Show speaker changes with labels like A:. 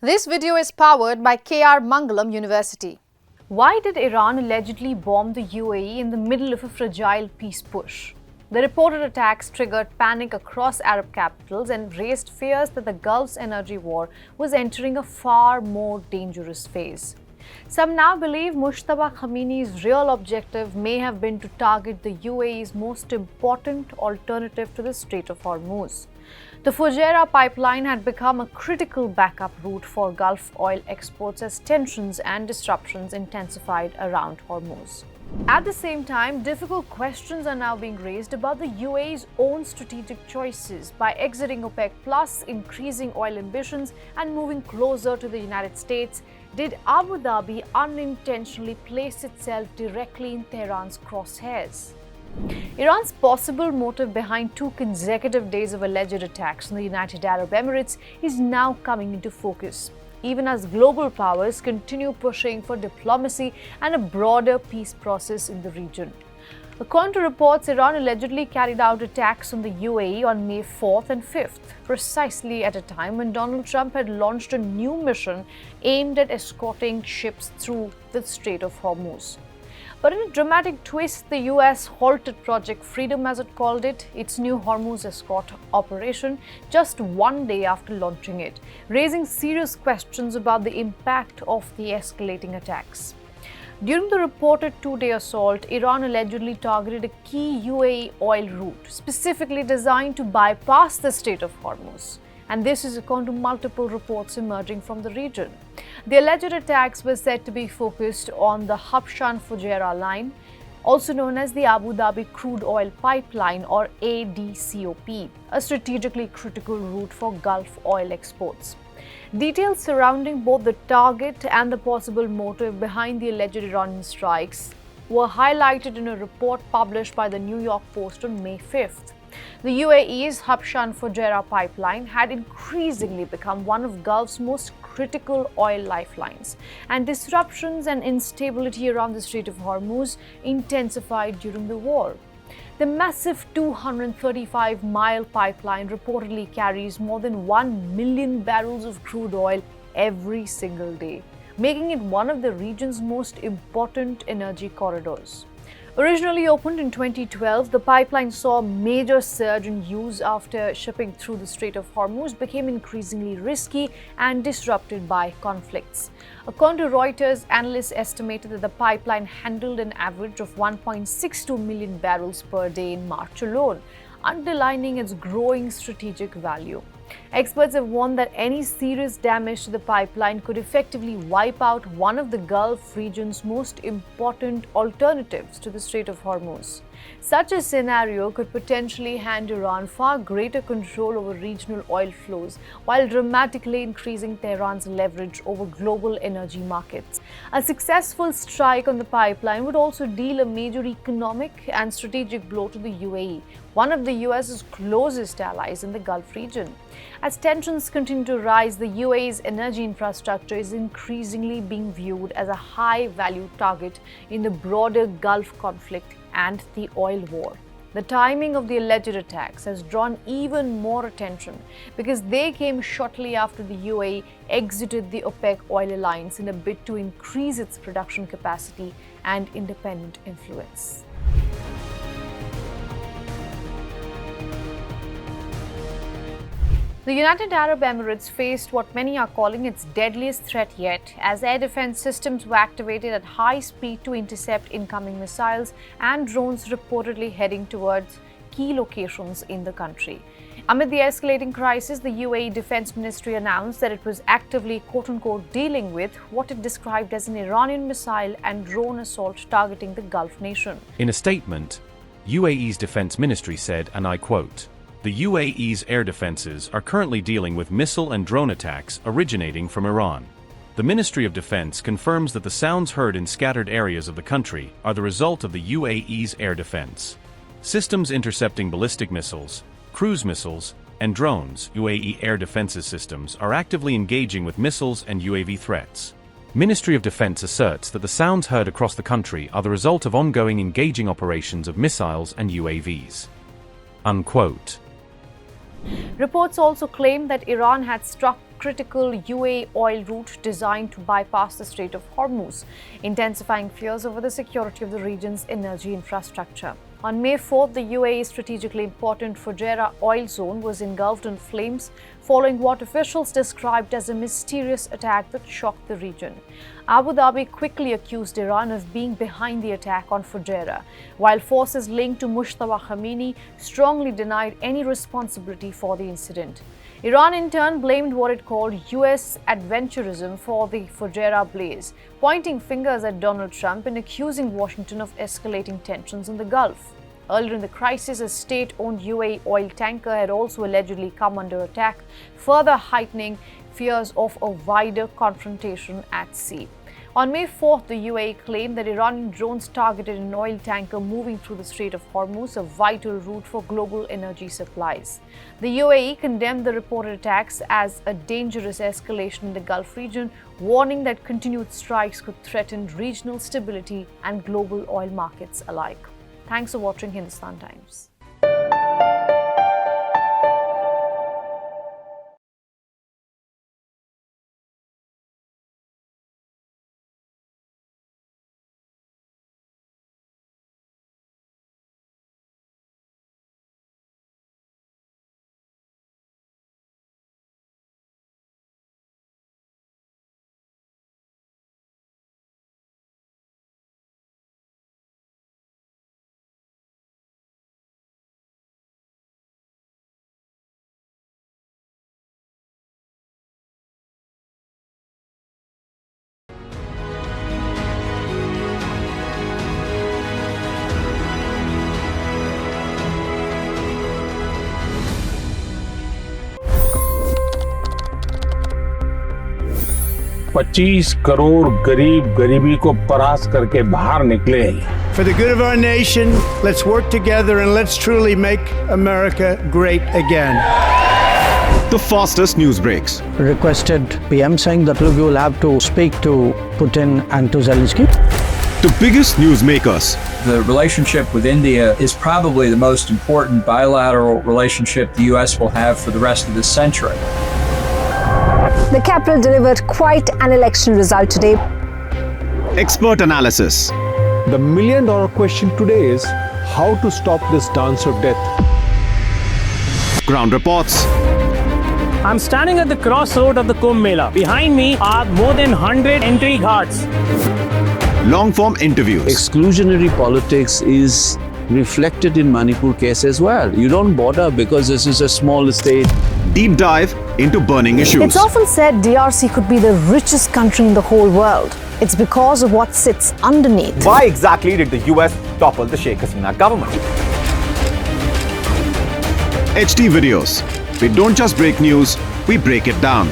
A: This video is powered by KR Mangalam University. Why did Iran allegedly bomb the UAE in the middle of a fragile peace push? The reported attacks triggered panic across Arab capitals and raised fears that the Gulf's energy war was entering a far more dangerous phase. Some now believe Mujtaba Khamenei's real objective may have been to target the UAE's most important alternative to the Strait of Hormuz. The Fujairah pipeline had become a critical backup route for Gulf oil exports as tensions and disruptions intensified around Hormuz. At the same time, difficult questions are now being raised about the UAE's own strategic choices. By exiting OPEC+, increasing oil ambitions, and moving closer to the United States, did Abu Dhabi unintentionally place itself directly in Tehran's crosshairs? Iran's possible motive behind 2 consecutive days of alleged attacks on the United Arab Emirates is now coming into focus, even as global powers continue pushing for diplomacy and a broader peace process in the region. According to reports, Iran allegedly carried out attacks on the UAE on May 4th and 5th, precisely at a time when Donald Trump had launched a new mission aimed at escorting ships through the Strait of Hormuz. But in a dramatic twist, the US halted Project Freedom, as it called it, its new Hormuz escort operation, just one day after launching it, raising serious questions about the impact of the escalating attacks. During the reported 2-day assault, Iran allegedly targeted a key UAE oil route, specifically designed to bypass the Strait of Hormuz. And this is according to multiple reports emerging from the region. The alleged attacks were said to be focused on the Habshan-Fujairah line, also known as the Abu Dhabi Crude Oil Pipeline or ADCOP, a strategically critical route for Gulf oil exports. Details surrounding both the target and the possible motive behind the alleged Iranian strikes were highlighted in a report published by the New York Post on May 5th. The UAE's Habshan-Fujairah pipeline had increasingly become one of Gulf's most critical oil lifelines, and disruptions and instability around the Strait of Hormuz intensified during the war. The massive 235-mile pipeline reportedly carries more than 1 million barrels of crude oil every single day, making it one of the region's most important energy corridors. Originally opened in 2012, the pipeline saw a major surge in use after shipping through the Strait of Hormuz became increasingly risky and disrupted by conflicts. According to Reuters, analysts estimated that the pipeline handled an average of 1.62 million barrels per day in March alone, underlining its growing strategic value. Experts have warned that any serious damage to the pipeline could effectively wipe out one of the Gulf region's most important alternatives to the Strait of Hormuz. Such a scenario could potentially hand Iran far greater control over regional oil flows, while dramatically increasing Tehran's leverage over global energy markets. A successful strike on the pipeline would also deal a major economic and strategic blow to the UAE, one of the US's closest allies in the Gulf region. As tensions continue to rise, the UAE's energy infrastructure is increasingly being viewed as a high-value target in the broader Gulf conflict and the oil war. The timing of the alleged attacks has drawn even more attention because they came shortly after the UAE exited the OPEC oil alliance in a bid to increase its production capacity and independent influence. The United Arab Emirates faced what many are calling its deadliest threat yet, as air defense systems were activated at high speed to intercept incoming missiles and drones reportedly heading towards key locations in the country. Amid the escalating crisis, the UAE Defense Ministry announced that it was actively quote-unquote dealing with what it described as an Iranian missile and drone assault targeting the Gulf nation.
B: In a statement, UAE's Defense Ministry said, and I quote, "The UAE's air defenses are currently dealing with missile and drone attacks originating from Iran." The Ministry of Defense confirms that the sounds heard in scattered areas of the country are the result of the UAE's air defense systems intercepting ballistic missiles, cruise missiles, and drones. UAE air defenses systems are actively engaging with missiles and UAV threats. Ministry of Defense asserts that the sounds heard across the country are the result of ongoing engaging operations of missiles and UAVs. Unquote.
A: Reports also claim that Iran had struck critical UAE oil route designed to bypass the Strait of Hormuz, intensifying fears over the security of the region's energy infrastructure. On May 4th, the UAE's strategically important Fujairah oil zone was engulfed in flames following what officials described as a mysterious attack that shocked the region. Abu Dhabi quickly accused Iran of being behind the attack on Fujairah, while forces linked to Mujtaba Khamenei strongly denied any responsibility for the incident. Iran in turn blamed what it called US adventurism for the Fujairah blaze, pointing fingers at Donald Trump and accusing Washington of escalating tensions in the Gulf. Earlier in the crisis, a state-owned UAE oil tanker had also allegedly come under attack, further heightening fears of a wider confrontation at sea. On May 4th, the UAE claimed that Iranian drones targeted an oil tanker moving through the Strait of Hormuz, a vital route for global energy supplies. The UAE condemned the reported attacks as a dangerous escalation in the Gulf region, warning that continued strikes could threaten regional stability and global oil markets alike. Thanks for watching Hindustan Times.
C: $25 crore गरीब गरीबी को परास्त करके बाहर निकले।
D: For the good of our nation, let's work together and let's truly make America great again.
E: The fastest news breaks.
F: Requested PM saying that look, you will have to speak to Putin and to Zelensky.
E: The biggest news makers.
G: The relationship with India is probably the most important bilateral relationship the US will have for the rest of this century.
H: The capital delivered quite an election result today.
E: Expert analysis.
I: The million-dollar question today is how to stop this dance of death.
E: Ground reports.
J: I'm standing at the crossroad of the Kumbh Mela. Behind me are more than 100 entry guards.
E: Long-form interviews.
K: Exclusionary politics is reflected in Manipur case as well. You don't bother because this is a small state.
E: Deep dive into burning issues.
H: It's often said DRC could be the richest country in the whole world. It's because of what sits underneath.
L: Why exactly did the US topple the Sheikh Hasina government?
E: HT videos. We don't just break news, we break it down.